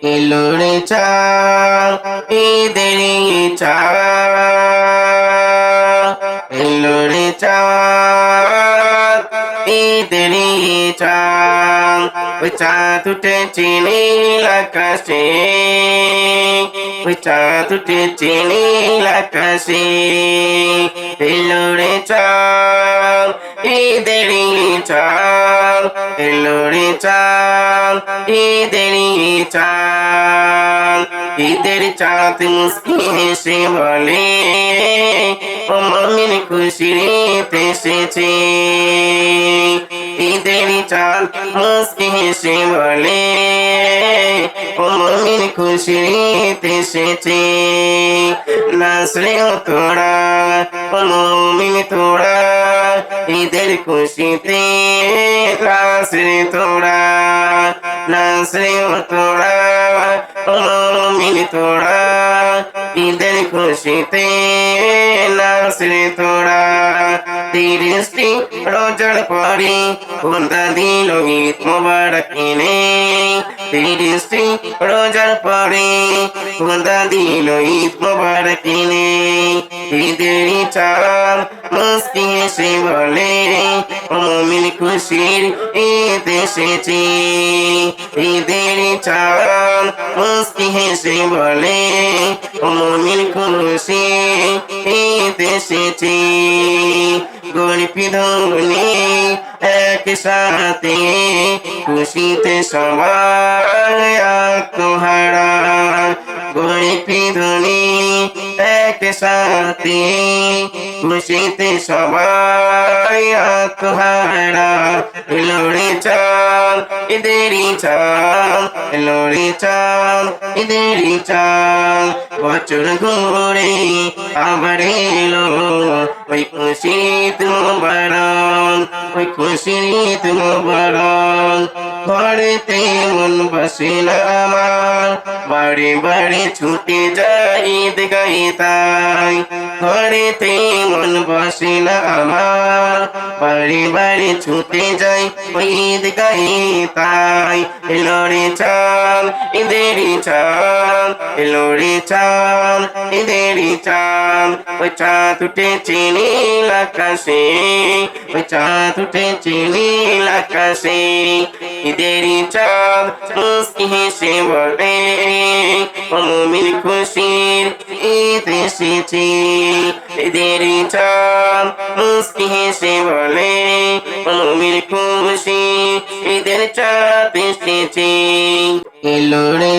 এলো রে চাঁদ ঈদের চাঁদ এলো রে চাঁদ ঈদের চাঁদ ওই চাঁদ উঠেছে নীল আকাশে ওই চাঁদ উঠেছে নীল আকাশে এলো রে চাঁদ ঈদের চাঁদ এলো রে চাঁদ ঈদের চাঁদ ঈদের চাঁদ মুস্কি হেসে বলে ও মুমিন খুশির ঈদ এসেছে ঈদের চাঁদ মুস্কি হেসে বলে ও মুমিন খুশির ঈদ এসেছে নাচরে তোরা ও মুমিন তোরা ঈদের খুশিতে নাচরে তোরা নাচরে তোরা ও মুমিন তোরা ঈদের খুশিতে নাচরে তোরা 30টি রোজার পরে খোদা দিল ঈদ মোবারক এনে 30টি রোজার পরে খোদা দিল ঈদ মোবারক এনে ঈদের চাঁদ মুস্কি হেসে বলে ও মুমিন খুশির ঈদ এসেছে ঈদের চাঁদ মুস্কি হেসে বলে ও মুমিন খুশির ঈদ এসেছে গরিব ধনী একসাথে খুশিতে সবাই আত্মহারা গরিব ধনী একসাথে খুশিতে সবাই আত্মহারা এলো রে চাঁদ ঈদের চাঁদ এলো রে চাঁদ ঈদের চাঁদ বছর ঘুরে আবার এলো ওই খুশি মোবারক ওই খুশি মোবারক ঘরেতে মন বসে না আমার বাড়ি বাড়ি ছুটে যাই ঈদ গাইতাই ঘরেতে মন বসে না আমার বাড়ি বাড়ি ছুটে যাই ওই ঈদ গাইতাই এলো রে চাঁদ ঈদের চাঁদ এলো রে চাঁদ ঈদের চাঁদ ওই চাঁদ উঠেছে নীল আকাশে ওই চাঁদ উঠেছে নীল আকাশে ঈদের চাঁদ মুস্কি হেসে বলে ও মুমিন খুশির ঈদ এসেছে ঈদের চাঁদ মুস্কি হেসে বলে ও মুমিন খুশি ঈদের চাঁদ এসেছে এলো রে